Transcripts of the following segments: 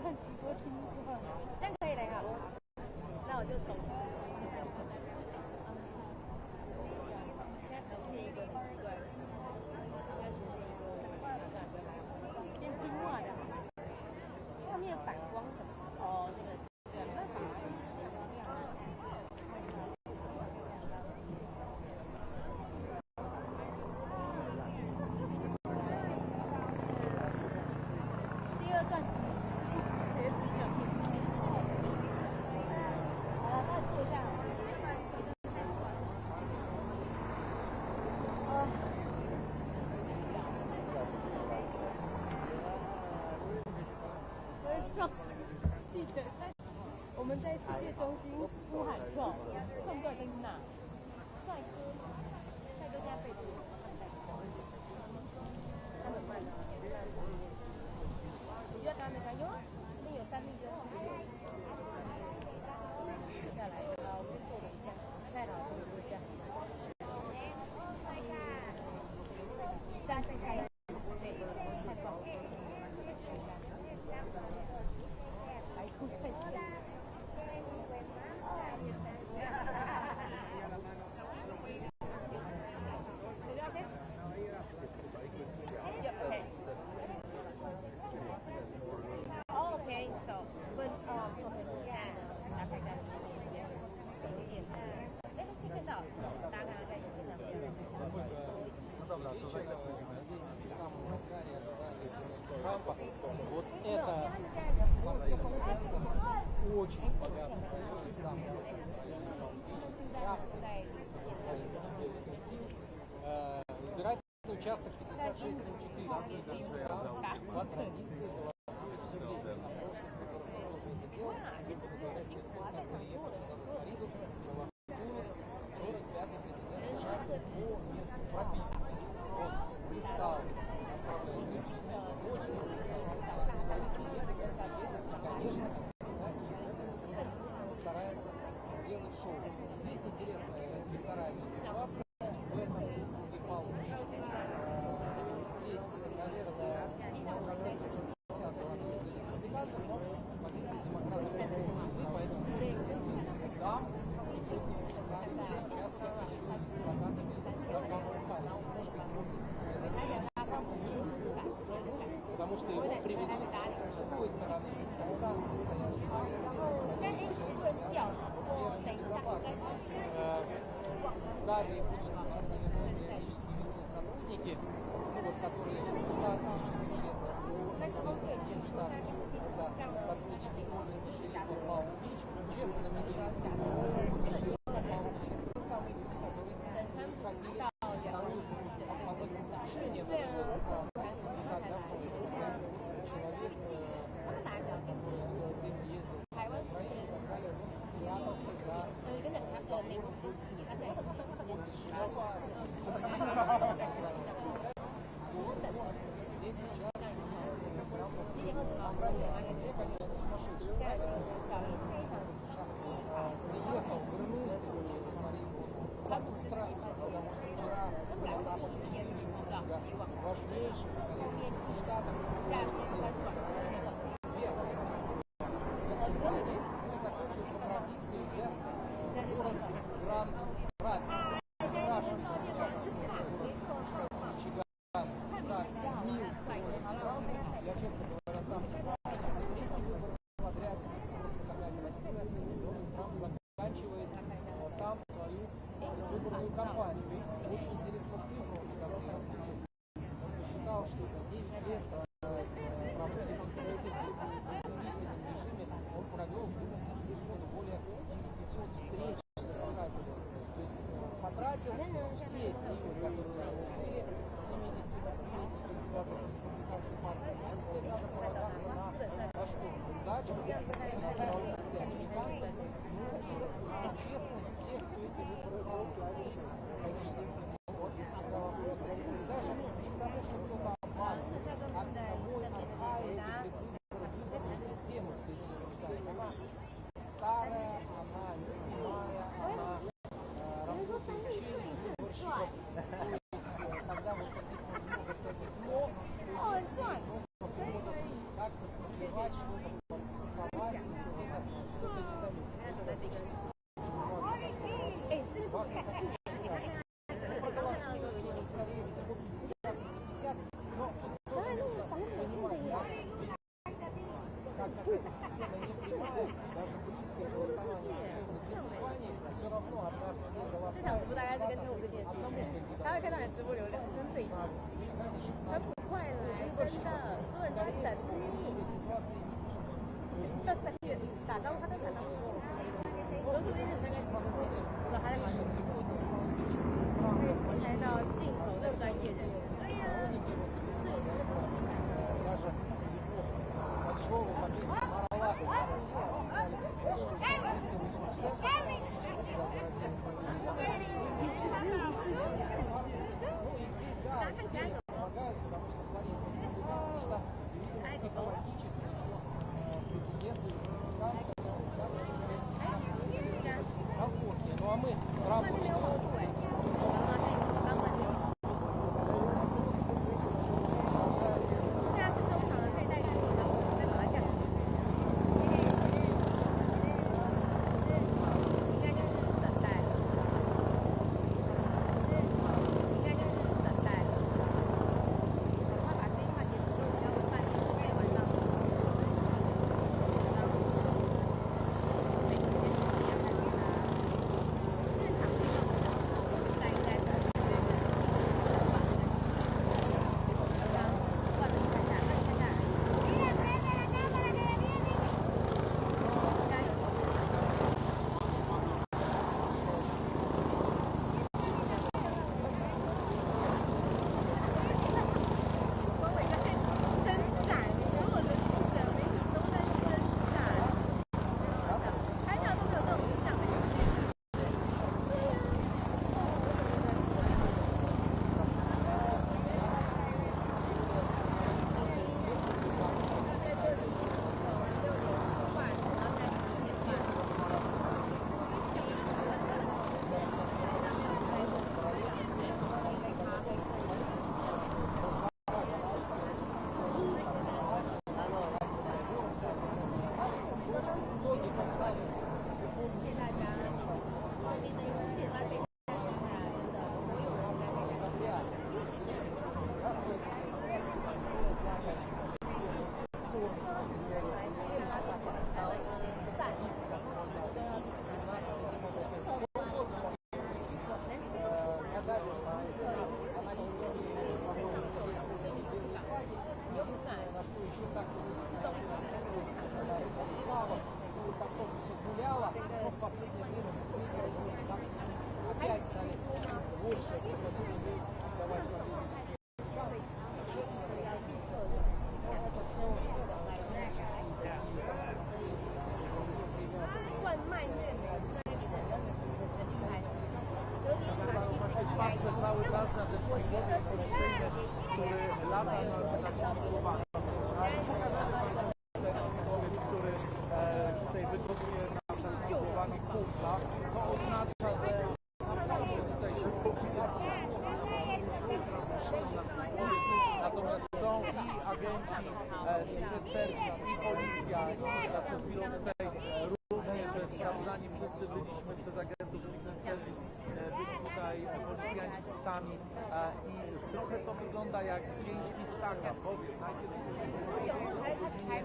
看直播听过，但可以来好，那我就手机。现在只是一个很奇怪的，先听话的，后面反光什么？哦，那个对，没办法。第二段学习的。好了，那坐下。记得我们在世界中心呼喊错，看不到在哪？帅哥，帅哥现在被捕，他们慢啊，你觉得他们看有啊？那有3粒针。接下来，好，我先坐等一下，太好了，我坐下。站起开。对，太棒了。来，酷帅气。Okay, so, but, yeah, 打开看，有一点，那个是看到，大家看在有些上面。Вот это очень богатый район, сам избирательный участок 5604. По традиции голосуют все время. На прошлых выборах мы тоже это делали. Собственно говоря, с тех пор, как приехал сюда в Флориду, голосует 45-й президент США по месту прописки. Он не стал отправлять заявление в почту, не стал отправлять приедет, конечно, постарается сделать шоу. Здесь интересная электоральная ситуация. В этом округе Палм-Бич. Здесь, наверное, процентов 60 голосуют за республиканцев, но с позиции демократов сильны, поэтому там сегодня станется участвовать еще и с плакатами за Камалу Харрис. Немножко испортится потому что его привезут с другой стороны. Там, где стоят журналисты, конечно же, это связано с мерами безопасности. Далее будут у нас, наверное, периодически видны сотрудники, которые штатские лица, не штатские, это сотрудники офиса шерифа Палм-Бич, чем знаменит шериф Палм-Бич. Это те самые люди, которые хотели вторую службу отмотать покушение на другого права. Когда человек, который в свое время ездил на Украину и так далее, он прятался за забором возле шерифа. Здесь сейчас те, конечно, сумасшедшие правила, США приехал, вернулся сегодня в Флориду под утро, потому что вчера были прошли 4 митинга важнейших в количестве штатов. Мы закончили по традиции уже город Гранд-Рапидс. Спрашивайте меня, почему это город Мичиган. Так, мил Трамп, я, честно говоря, сам не знаю. Третий выбор подряд, просто такая традиция. Трамп заканчивает там свою выборную кампанию. И очень интересную цифру он недавно озвучил. Он посчитал, что за 9 лет работы в исполнительном режиме он провел в 2010 году более 900 встреч с избирателями. То есть потратил все силы, которые у него были, 78-летний кандидат от республиканской партии. А теперь надо полагаться на что? Удачу, на здравомыслие американцев, ну и на честность тех, кто эти выборы проводит. Здесь, конечно, вот всегда вопросы. Даже не к тому, что кто-то обманывает, а к самой архаике предвыборной системы в Соединенных Штатах. Она старая, она непрямая, она работает через выборщиков. То есть, когда вот написано много всяких «но», то есть много поводов как-то смутевать, что-то 这场直播大概是跟我们点击，他会看到你直播流量跟对比。川普快来，真的，所有人都在等你。打招呼他都等到我。我录音大概我还在忙。可以拍到镜头的专业人。对呀，摄影师patrzę cały czas na ten śmigłowiec policyjny, który lata na śmigłowaniu. Ten śmigłowiec, który tutaj wydobuje nam na śmigłowaniu kumpla, to oznacza, że naprawdę tutaj się powinien natomiast są i agenci Secret Service, i policja, i przed chwilą tutaj również sprawdzani wszyscy byliśmy przez agentów Secret Service, byli tutaj policjanci z psami i trochę to wygląda jak dzień świstaka, bowiem najpierw o godzinie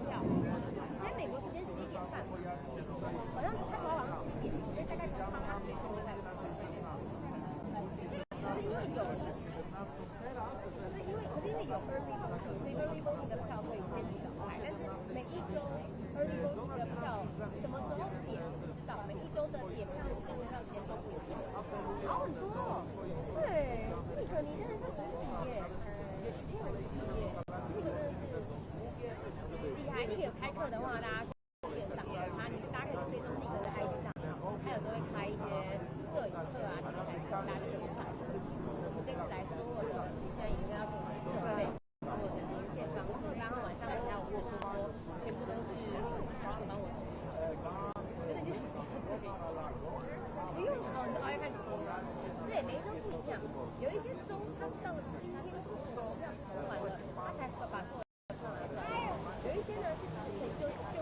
有一些呢是之前就说，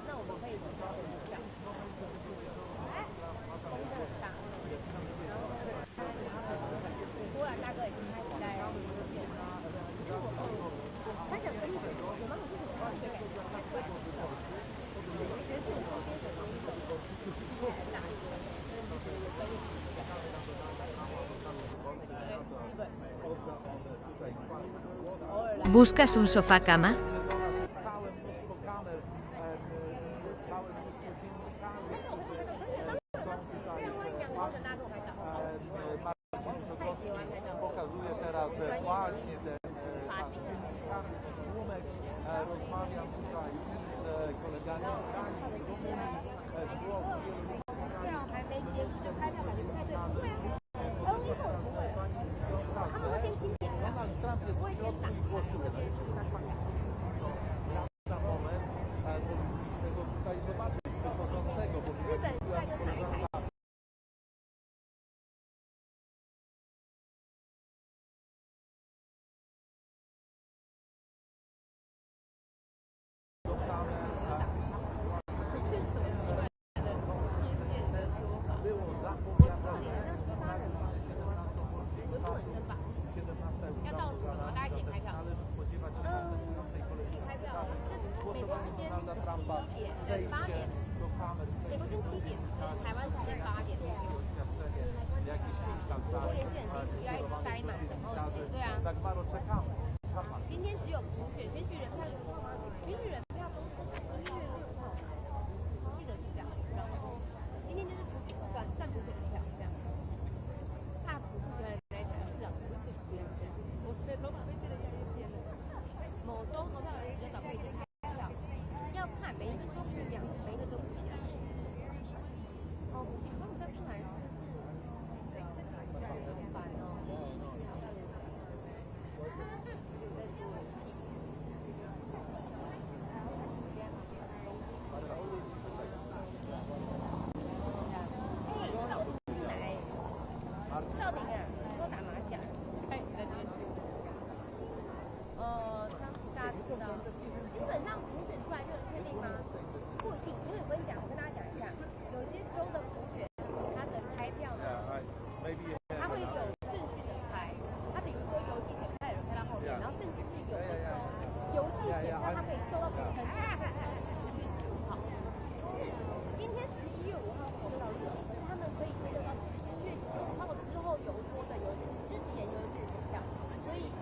那我可以提高学校。风声很大，然后突然大哥已经开始在出现了，其实我他想跟你有没有这种感觉太怪了，我觉得这种中间的东西太大一个，所以我就讲。¿Buscas un sofá-cama? Pokazuje teraz właśnie ten dziennikarski tłumek. Rozmawiam tutaj z kolegami z Danii, z Rumunii, z Włoch, z wielu innych krajów. Donald Trump jest w środku i głosuje. Tak faktycznie jest to moment, powinniśmy go tutaj zobaczyć wychodzącego, bo jak koleżanka było zapowiadane na 17 polskiego czasu, 17 ustawa należy spodziewać się następującej kolejności wydarzeń. Głosowanie Donalda Trumpa, przejście do kamer, przejście do dziennikarzy, oświadczenie, jakieś kilka zdań skierowanych do dziennikarzy. Tak bardzo czekamy. 今天只有普选选举人票有吗？选举人票都是1月6号，记得是这样。然后今天就是普选算普选的票，这样。大普不喜欢那一条是啊，我的头发被切得越来越偏了。某州投票人比较少可以先开票，要看每一个州不一样，每一个州不一样。哦，他们在不来就是烦哦。少廷啊，都打麻将，开始在这边。川普大家知道，基本上普选出来就能确定吗？不一定，因为我跟你讲，我跟大家讲一下，有些州的普选，它的开票呢，它会有顺序的开，它比如说邮寄选票有人开到后面，然后甚至是有的州邮寄选票它可以收到成11月9号，就是今天11月5号过到日，可是他们可以追究到11月9号之后邮戳的之前邮寄选票，所以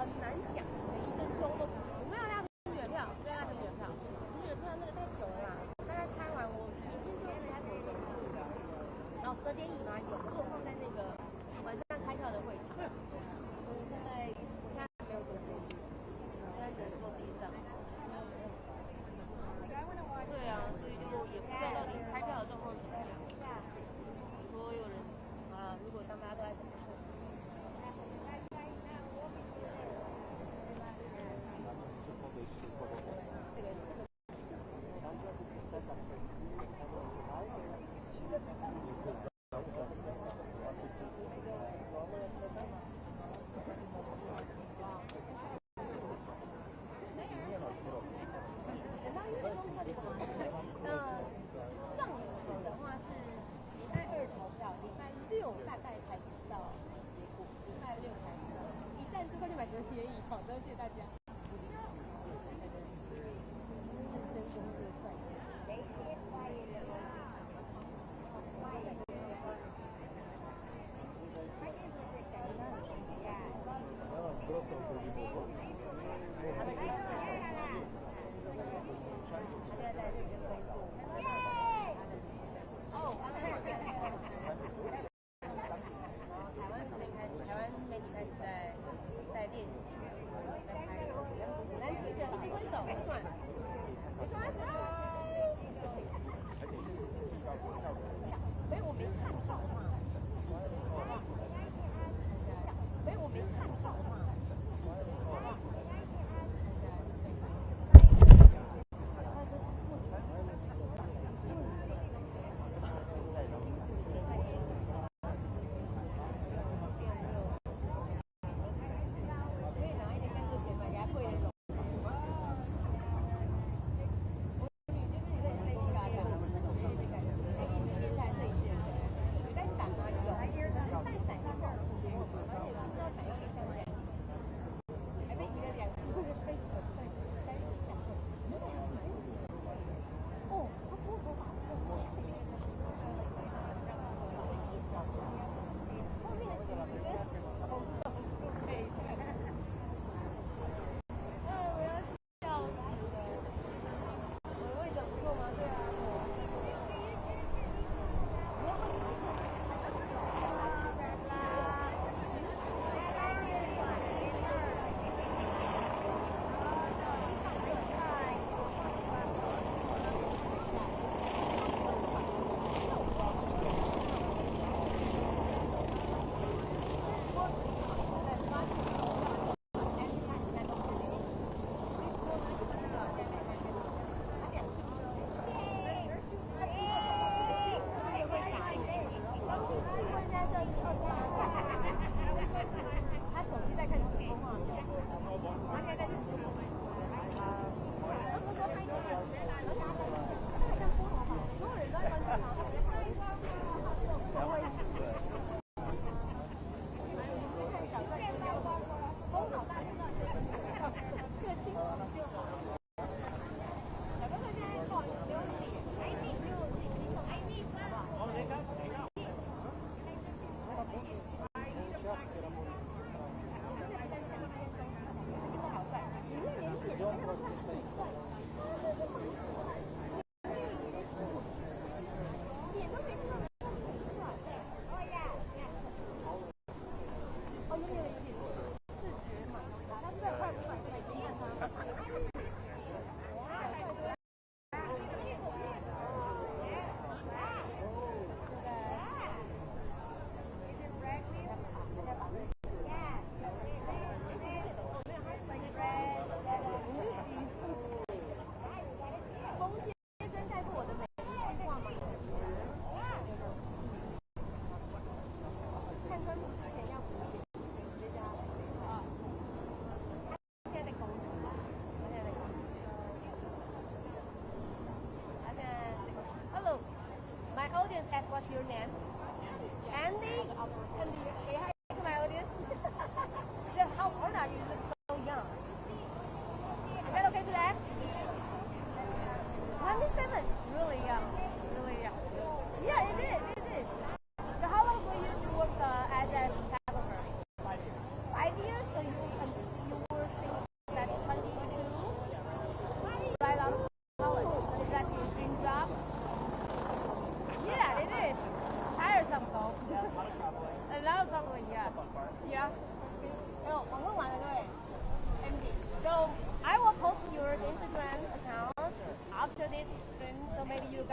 很难讲，每一个州都没有那普选票，没有那普选票，普选票那个太久了啦，大概开完我昨天就开9个，然后10点椅嘛有，我有放在那个晚上开票的会场，所以现在没有多进去，现在只能坐地上。对啊，所以就也不知道到底开票的状况怎么样。所有人啊，如果当大家都在等。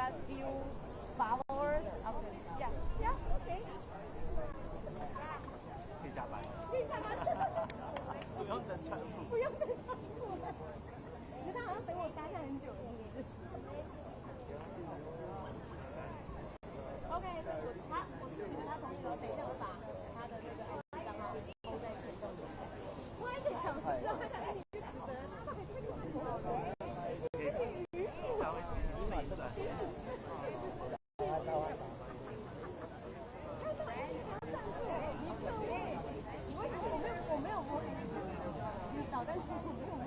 a few followers of the okay. 可以下班。可以下班。不用等穿服。不用等穿服。可是他好像等我待下很久了，是不是？OK， 他同学等一下我把他的那个 ID 账号抛在群众里面。我还在想，知道他想跟你去指责他，还是会去看多少人？才会试一算。我没有摸，你导弹出库没有摸。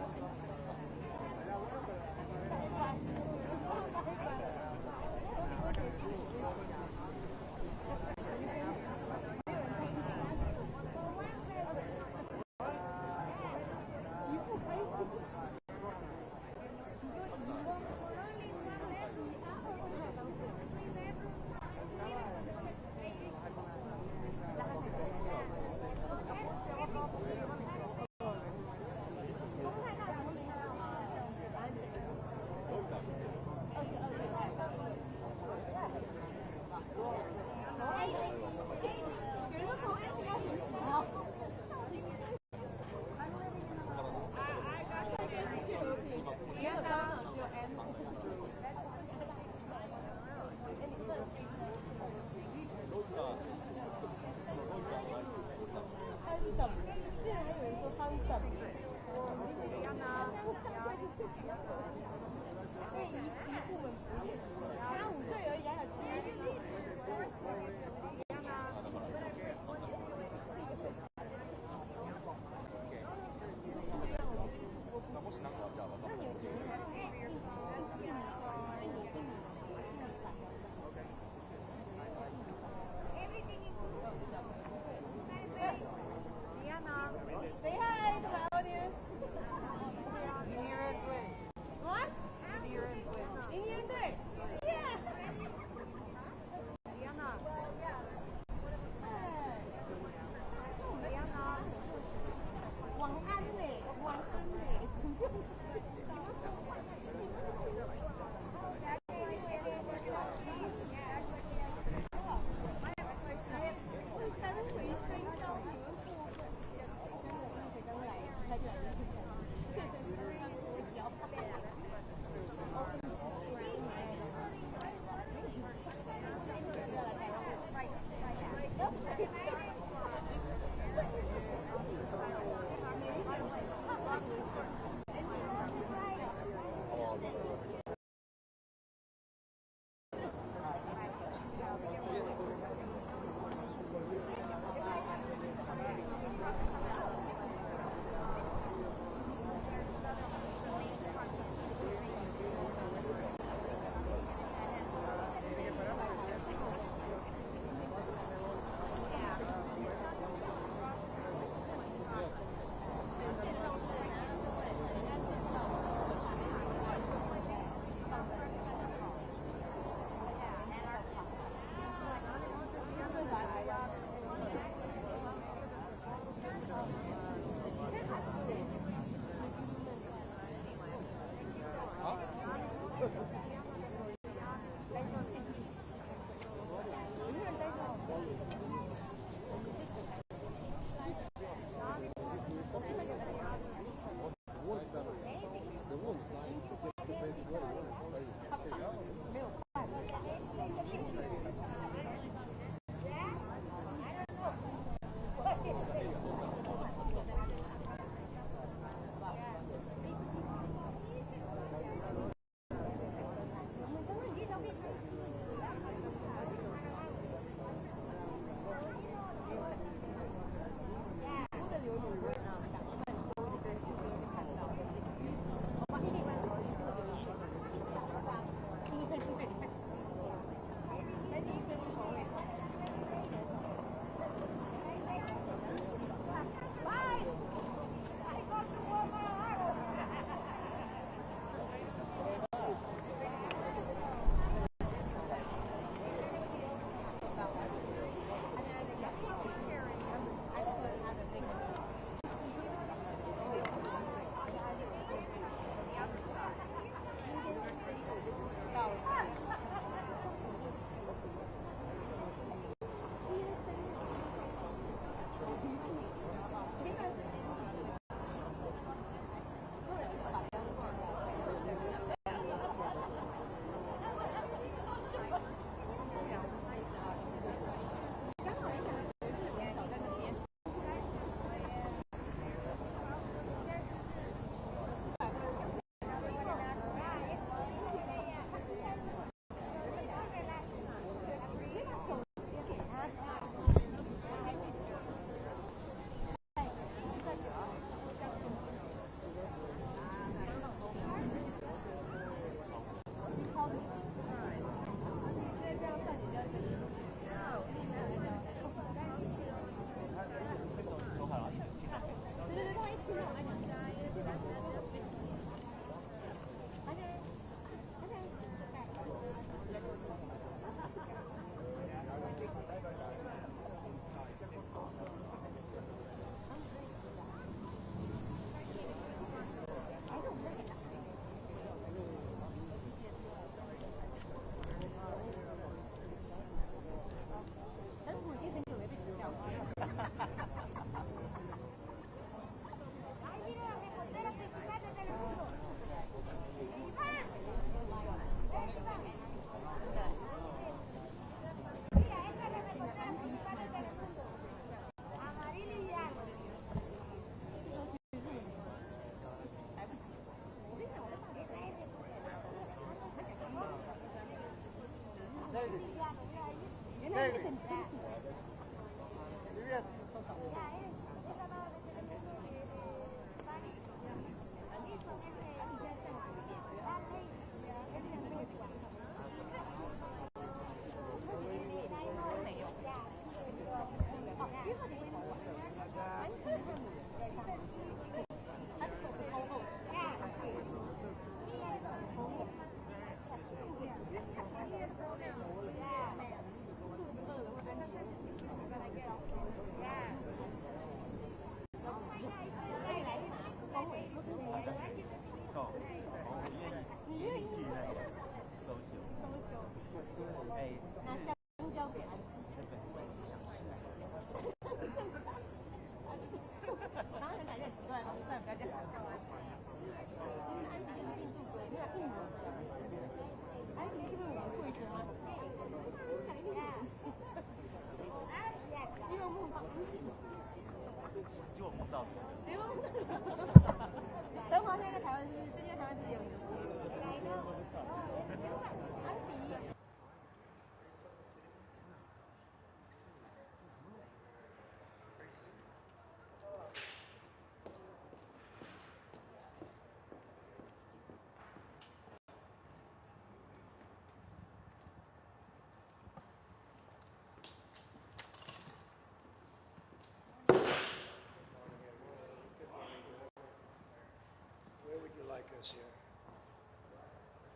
Where would you like us here?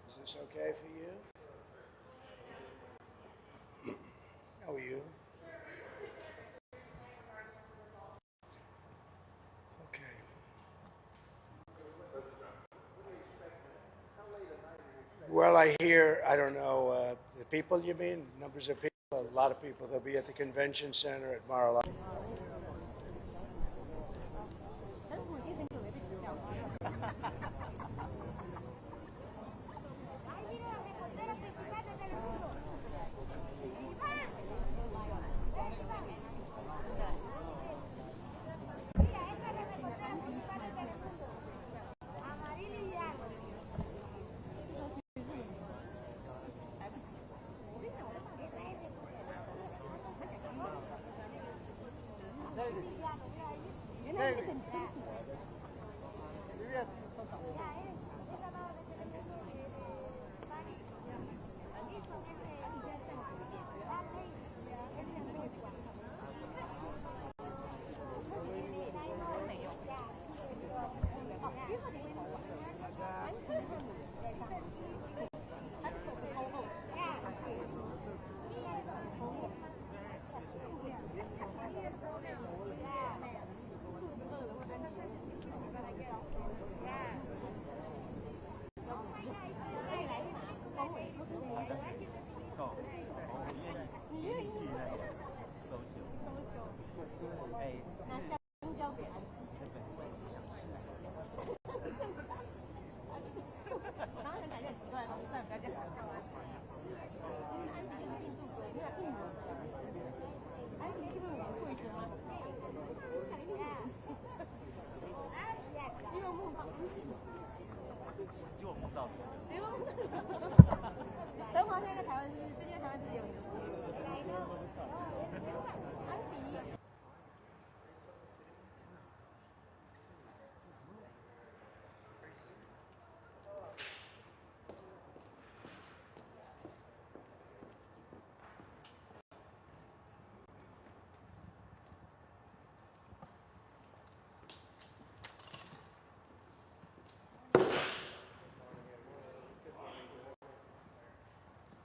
Is this okay for you? How are you? Okay. Well, I hear, I don't know, the people you mean? Numbers of people? A lot of people. They'll be at the convention center at Mar-a-Lago.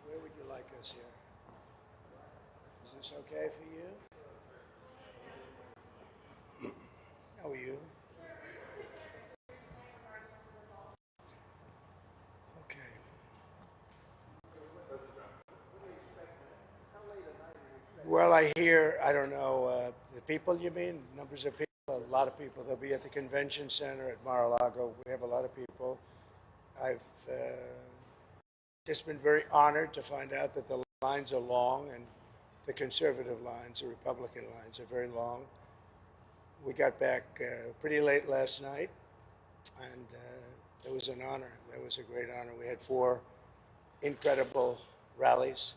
Where would you like us here? Is this okay for you? How are you? Okay. Well, I hear, I don't know, the people you mean? Numbers of people? A lot of people. They'll be at the convention center at Mar-a-Lago. We have a lot of people. I've just been very honored to find out that the lines are long, and the conservative lines, the Republican lines, are very long. We got back pretty late last night, and it was an honor. It was a great honor. We had 4 incredible rallies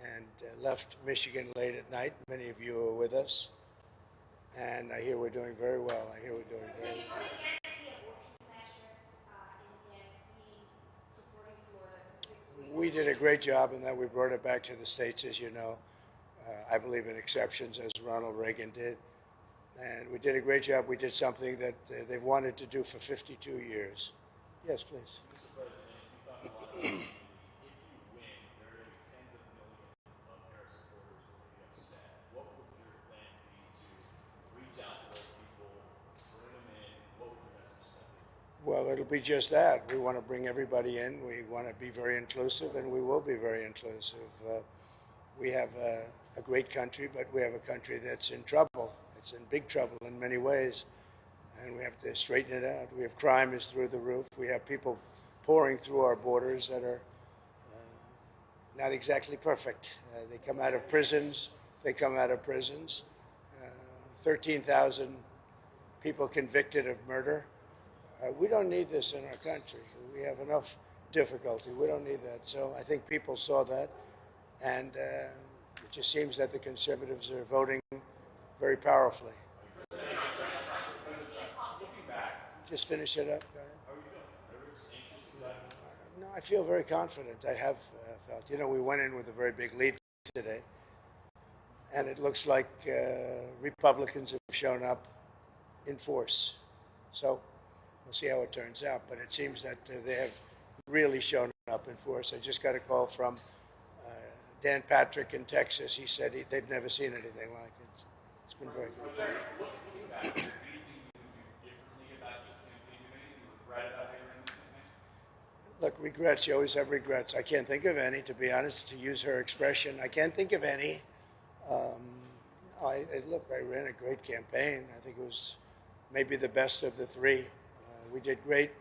and left Michigan late at night. Many of you are with us. And I hear we're doing very well. I hear we're doing very well. We did a great job in that we brought it back to the states, as you know. I believe in exceptions, as Ronald Reagan did. And we did a great job. We did something that they've wanted to do for 52 years. Yes, please. Mr. President, you talk a lot about if you win, there are going to be tens of millions of Harris supporters who will be upset. What would your plan be to reach out to those people, bring them in? What would your message to them be? Well, it'll be just that. We want to bring everybody in. We want to be very inclusive, and we will be very inclusive. We have a great country, but we have a country that's in trouble. It's in big trouble in many ways, and we have to straighten it out. We have crime is through the roof. We have people pouring through our borders that are not exactly perfect. They come out of prisons. 13,000 people convicted of murder. We don't need this in our country. We have enough difficulty. We don't need that. So I think people saw that. And it just seems that the conservatives are voting very powerfully. Just finish it up. Go ahead. How are you feeling? Nervous, anxious? No, I feel very confident. I have felt. You know, we went in with a very big lead today. And it looks like Republicans have shown up in force. So we'll see how it turns out. But it seems that they have really shown up in force. I just got a call from Dan Patrick in Texas. He said they've never seen anything like it. It's been very good. Looking back, is there anything you would do differently about your campaign? Do anything you regret about how you ran this campaign? Look, regrets. You always have regrets. I can't think of any, to be honest, to use her expression. I can't think of any. Look, I ran a great campaign. I think it was maybe the best of the three. We did great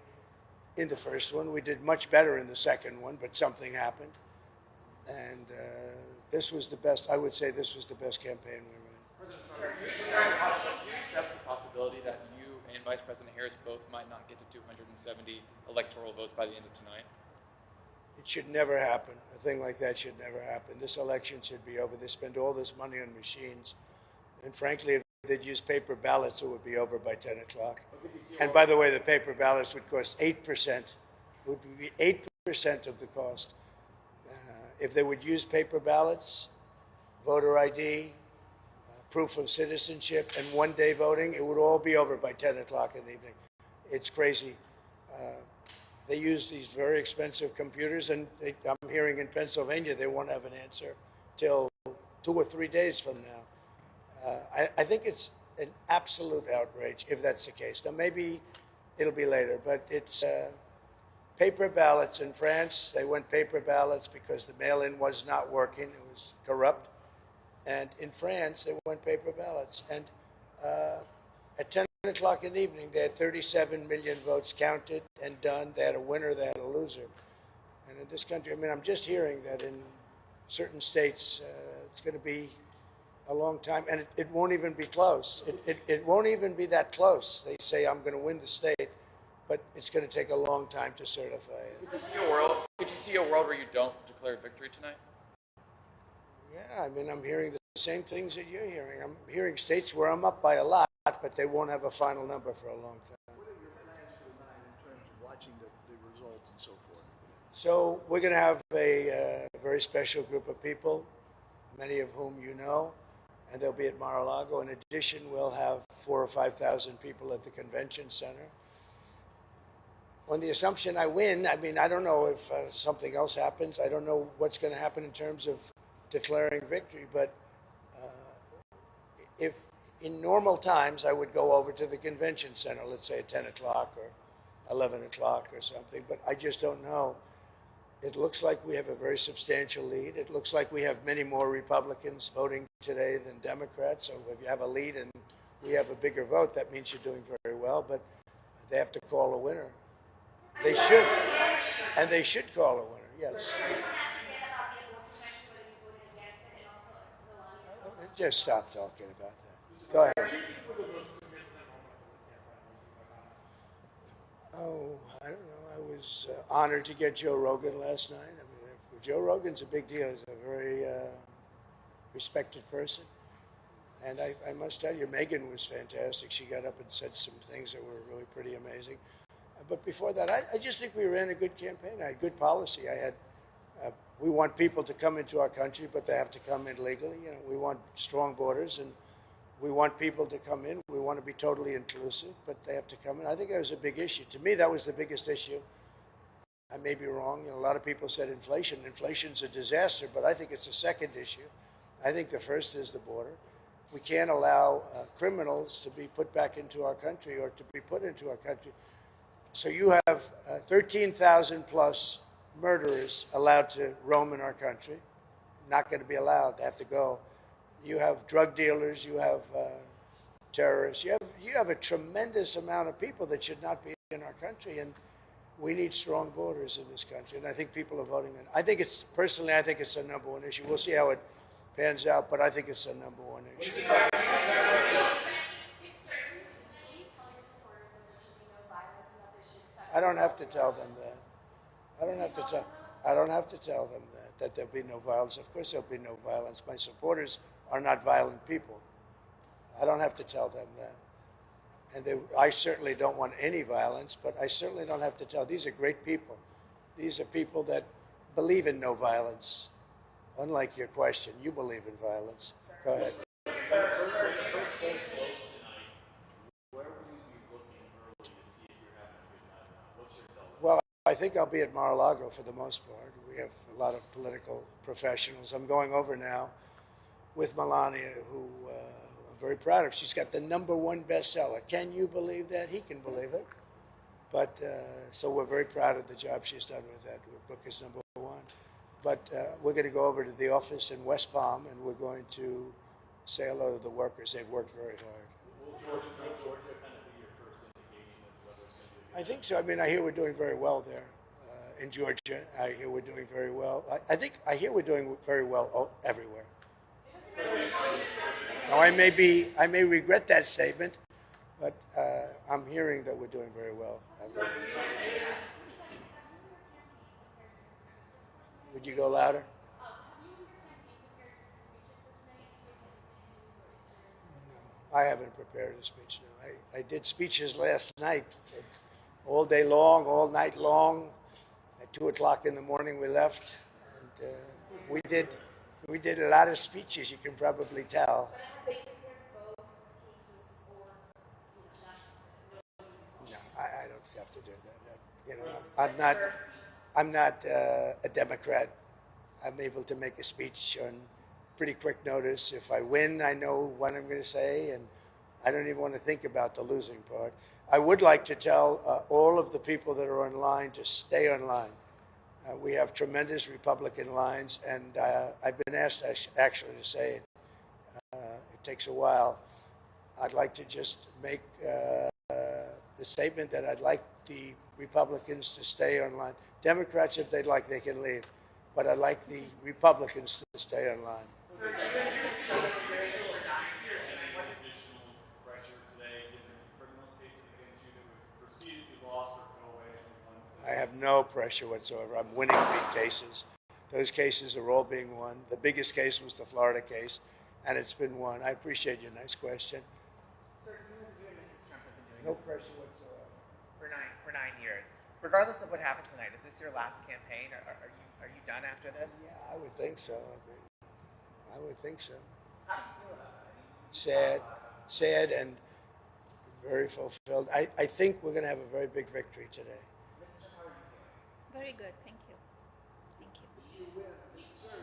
in the first one. We did much better in the second one, but something happened. And this was the best. I would say this was the best campaign we ran. President Trump, do you accept the possibility that you and Vice President Harris both might not get to 270 electoral votes by the end of tonight? It should never happen. A thing like that should never happen. This election should be over. They spend all this money on machines. And frankly, if they'd use paper ballots, it would be over by 10 o'clock. And by the way, the paper ballots would cost 8%. Would be 8% of the cost. If they would use paper ballots, voter ID, proof of citizenship, and one-day voting, it would all be over by 10 o'clock in the evening. It's crazy. They use these very expensive computers, and I'm hearing in Pennsylvania they won't have an answer till 2 or 3 days from now. I think it's an absolute outrage if that's the case. Now, maybe it'll be later, but it's paper ballots in France. They went paper ballots because the mail-in was not working. It was corrupt. And in France, they went paper ballots. And at 10 o'clock in the evening, they had 37 million votes counted and done. They had a winner, they had a loser. And in this country, I mean, I'm just hearing that in certain states, it's going to be a long time, and it won't even be close. It won't even be that close. They say, I'm going to win the state, but it's going to take a long time to certify it. Could you see a world where you don't declare victory tonight? Yeah, I mean, I'm hearing the same things that you're hearing. I'm hearing states where I'm up by a lot, but they won't have a final number for a long time. What are your plans for tonight in terms of watching the results and so forth? So we're going to have a very special group of people, many of whom you know, and they'll be at Mar-a-Lago. In addition, we'll have 4,000 or 5,000 people at the convention center. On the assumption I win, I mean, I don't know if something else happens. I don't know what's going to happen in terms of declaring victory, but if in normal times I would go over to the convention center, let's say at 10 o'clock or 11 o'clock or something, but I just don't know. It looks like we have a very substantial lead. It looks like we have many more Republicans voting today than Democrats. So if you have a lead and we have a bigger vote, that means you're doing very well, but they have to call a winner. They should, and they should call a winner, yes. Just stop talking about that. Go ahead. Oh, I don't know. I was honored to get Joe Rogan last night. I mean, we're Joe Rogan's a big deal. He's a very respected person. And I must tell you, Megan was fantastic. She got up and said some things that were really pretty amazing. But before that, I just think we ran a good campaign. I had good policy. We want people to come into our country, but they have to come in legally. You know, we want strong borders, and we want people to come in. We want to be totally inclusive, but they have to come in. I think that was a big issue. To me, that was the biggest issue. I may be wrong. You know, a lot of people said inflation. Inflation's a disaster, but I think it's a second issue. I think the first is the border. We can't allow criminals to be put back into our country or to be put into our country. So you have 13,000 plus murderers allowed to roam in our country. Not going to be allowed. They have to go. You have drug dealers. You have terrorists. You have a tremendous amount of people that should not be in our country. And we need strong borders in this country. And I think people are voting in. I think it's the number one issue. We'll see how it pans out, but I think it's the number one issue. I don't have to tell them that. I don't have to tell them that there'll be no violence. Of course there'll be no violence. My supporters are not violent people. I don't have to tell them that. And I certainly don't want any violence, but I certainly don't have to tell. These are great people. These are people that believe in no violence. Unlike your question, you believe in violence. Go ahead. Well, I think I'll be at Mar-a-Lago for the most part. We have a lot of political professionals. I'm going over now with Melania, who I'm very proud of. She's got the #1 bestseller. Can you believe that? He can believe it. But so we're very proud of the job she's done with that. Her book is #1. But we're going to go over to the office in West Palm, and we're going to say hello to the workers. They've worked very hard. Will Georgia kind of be your first indication of whether it's going to be a good I think so. I mean, I hear we're doing very well there in Georgia. I hear we're doing very well. I hear we're doing very well everywhere. Now, I may regret that statement, but I'm hearing that we're doing very well. Would you go louder? No, I haven't prepared a speech. No, I did speeches last night, all day long, all night long. At 2 o'clock in the morning, we left, and we did a lot of speeches. You can probably tell. No, I don't have to do that. You know, I'm not a Democrat. I'm able to make a speech on pretty quick notice. If I win, I know what I'm going to say, and I don't even want to think about the losing part. I would like to tell all of the people that are online to stay online. We have tremendous Republican lines, and I've been asked actually to say it. It takes a while. I'd like to just make the statement that I'd like the Republicans to stay online. Democrats, if they'd like, they can leave. But I'd like the Republicans to stay online. I have no pressure whatsoever. I'm winning big cases. Those cases are all being won. The biggest case was the Florida case, and it's been won. I appreciate your nice question. Sir, you and Mrs. Trump have been doing No this pressure whatsoever. for 9 years. Regardless of what happens tonight, is this your last campaign? Are you done after this? Yeah, I would think so. I would think so. How do you feel about it? Sad and very fulfilled. I think we're going to have a very big victory today. Mrs. Trump, how are you feeling? Very good, thank you. Thank you. If you win, do you have a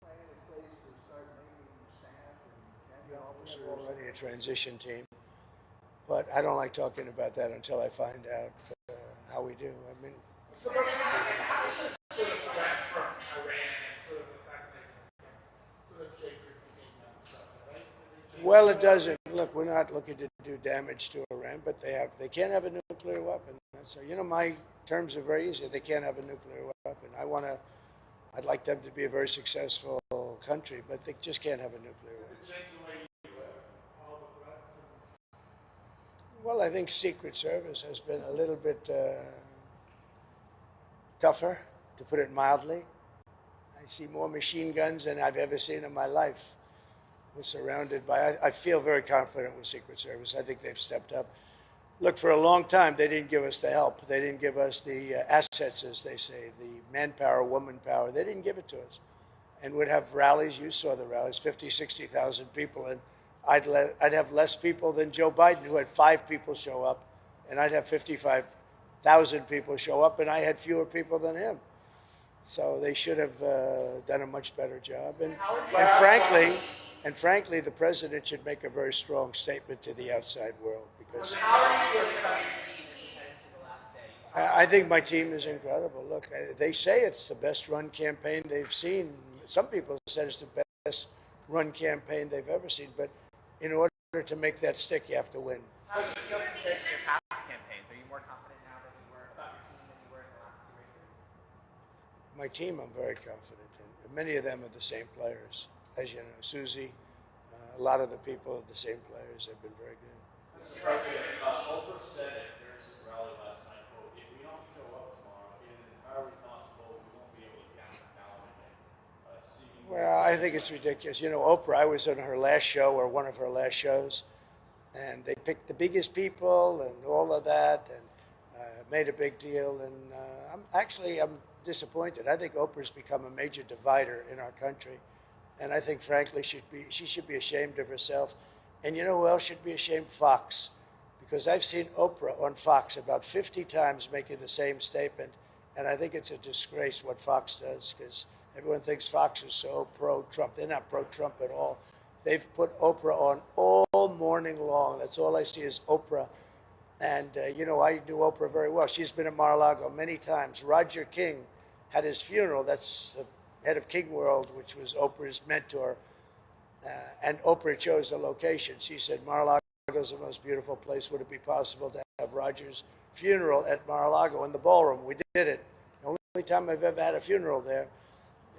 plan in place to start naming staff and cabinet officers? We're already a transition team, but I don't like talking about that until I find out how we do. I mean, Sort of threats from Iran and sort of assassination attempts sort of shape your thinking on stuff, right? well, it doesn't. Look, we're not looking to do damage to Iran, but they can't have a nuclear weapon. So, you know, my terms are very easy. They can't have a nuclear weapon. I'd like them to be a very successful country, but they just can't have a nuclear weapon. Does it change the way you live, all the threats? Well, I think Secret Service has been a little bit tougher, to to put it mildly. I see more machine guns than I've ever seen in my life. We're surrounded by, I feel very confident with Secret Service. I think they've stepped up. Look, for a long time, they didn't give us the help. They didn't give us the assets, as they say, the manpower, woman power. They didn't give it to us. And we'd have rallies. You saw the rallies, 50, 60,000 people. And I'd have less people than Joe Biden, who had 5 people show up. And I'd have 55,000 people show up, and I had fewer people than him. So they should have done a much better job. And frankly, the president should make a very strong statement to the outside world. Because How are you feeling about your team as we head into the last day? I think my team is incredible. Look, they say it's the best run campaign they've seen. Some people said it's the best run campaign they've ever seen. But in order to make that stick, you have to win. How do you feel compared to your past campaigns? Are you more confident now than you were about your team than you were in the last 2 races? My team, I'm very confident in. Many of them are the same players. As you know, Susie, a lot of the people are the same players. They've been very good. Mr. President, Oprah said at Harris's rally last night, quote, if we don't show up tomorrow, it is entirely possible we won't be able to count the ballot again. Well, I think it's ridiculous. You know, Oprah, I was on her last show, or one of her last shows, and they picked the biggest people and all of that, and made a big deal. And I'm disappointed. I think Oprah's become a major divider in our country. And I think, frankly, she should be ashamed of herself. And you know who else should be ashamed? Fox. Because I've seen Oprah on Fox about 50 times making the same statement. And I think it's a disgrace what Fox does, because everyone thinks Fox is so pro-Trump. They're not pro-Trump at all. They've put Oprah on all morning long. That's all I see is Oprah. And, you know, I knew Oprah very well. She's been at Mar-a-Lago many times. Roger King had his funeral. That's the head of King World, which was Oprah's mentor. And Oprah chose the location. She said, Mar-a-Lago is the most beautiful place. Would it be possible to have Roger's funeral at Mar-a-Lago in the ballroom? We did it. The only time I've ever had a funeral there.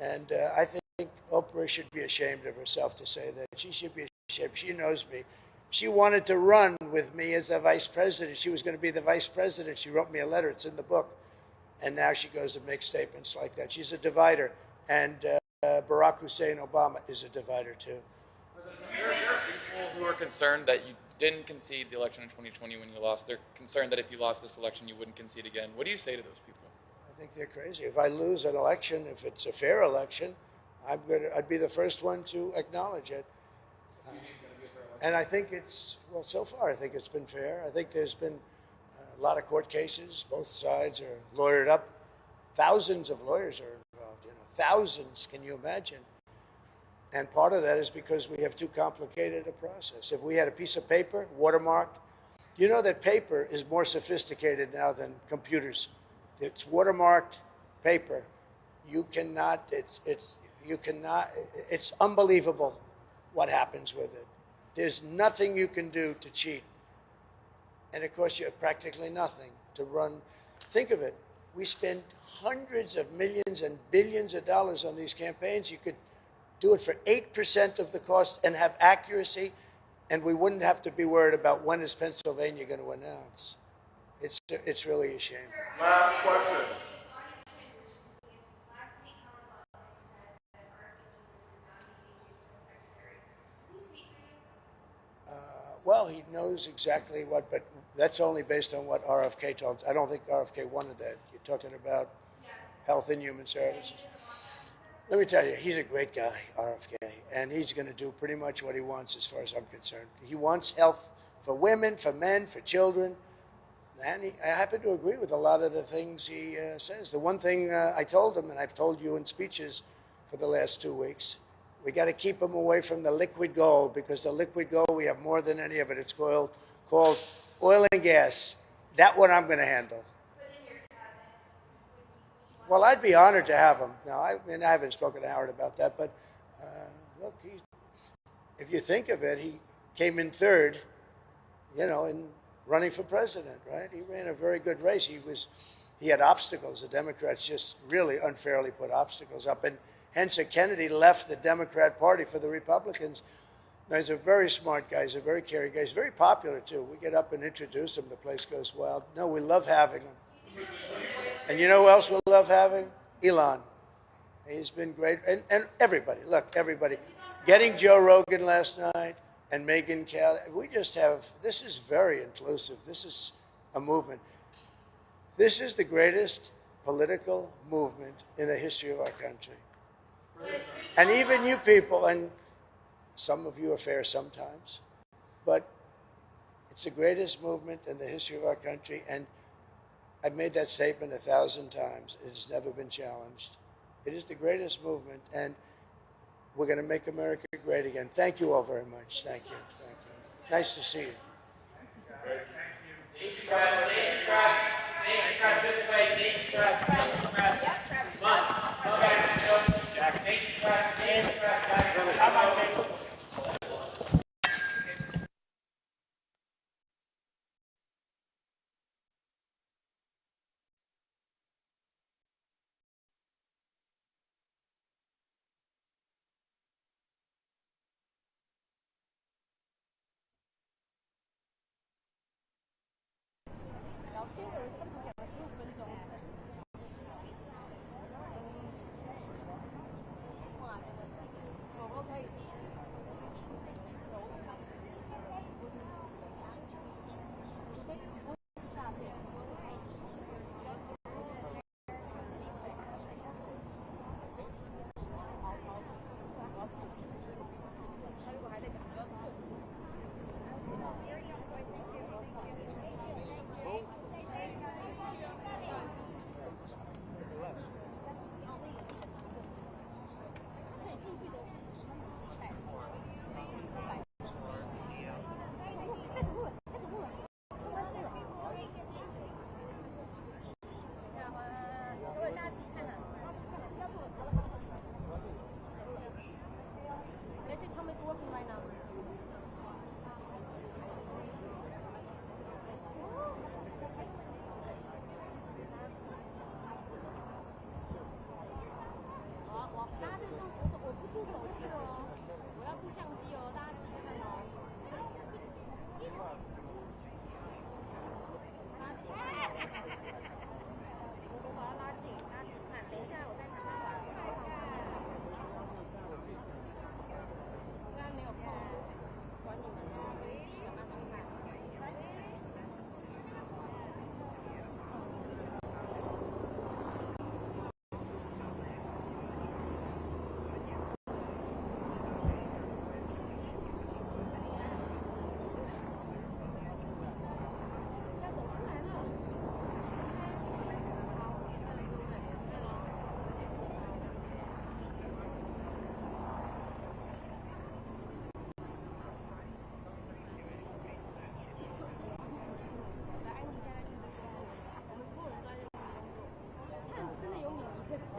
And I think Oprah should be ashamed of herself to say that. She should be ashamed. She knows me. She wanted to run with me as the vice president. She was going to be the vice president. She wrote me a letter. It's in the book. And now she goes and makes statements like that. She's a divider. And Barack Hussein Obama is a divider, too. There are people who are concerned that you didn't concede the election in 2020 when you lost. They're concerned that if you lost this election, you wouldn't concede again. What do you say to those people? I think they're crazy. If I lose an election, if it's a fair election, I'd be the first one to acknowledge it. And I think well, so far, I think it's been fair. I think there's been a lot of court cases. Both sides are lawyered up. Thousands of lawyers are involved, you know, thousands, can you imagine? And part of that is because we have too complicated a process. If we had a piece of paper, watermarked, you know that paper is more sophisticated now than computers. It's watermarked paper. It's unbelievable what happens with it. There's nothing you can do to cheat. And it costs you practically nothing to run. Think of it. We spend hundreds of millions and billions of dollars on these campaigns. You could do it for 8% of the cost and have accuracy, and we wouldn't have to be worried about when is Pennsylvania going to announce. It's really a shame. Last question. Well, he knows exactly what, but that's only based on what RFK told. I don't think RFK wanted that. You're talking about Health and Human Services. Let me tell you, he's a great guy, RFK, and he's going to do pretty much what he wants as far as I'm concerned. He wants health for women, for men, for children, and I happen to agree with a lot of the things he says. The one thing I told him, and I've told you in speeches for the last 2 weeks, we got to keep them away from the liquid gold, because the liquid gold, we have more than any of it. It's called oil and gas. That one I'm going to handle. Well, I'd be honored to have him. Now, I haven't spoken to Howard about that, but look, if you think of it, he came in third, you know, in running for president, right? He ran a very good race. He had obstacles. The Democrats just really unfairly put obstacles up, and hence Kennedy left the Democrat Party for the Republicans. Now, he's a very smart guy. He's a very caring guy. He's very popular, too. We get up and introduce him. The place goes wild. No, we love having him. And you know who else we love having? Elon. He's been great. And everybody, look, everybody. Getting Joe Rogan last night and Megyn Kelly, we just have, this is very inclusive. This is a movement. This is the greatest political movement in the history of our country. And even you people, and some of you are fair sometimes, but it's the greatest movement in the history of our country, and I've made that statement 1,000 times. It has never been challenged. It is the greatest movement, and we're going to make America great again. Thank you all very much. Thank you. Thank you. Nice to see you. Thank you. Thank you, guys. Thank you, guys.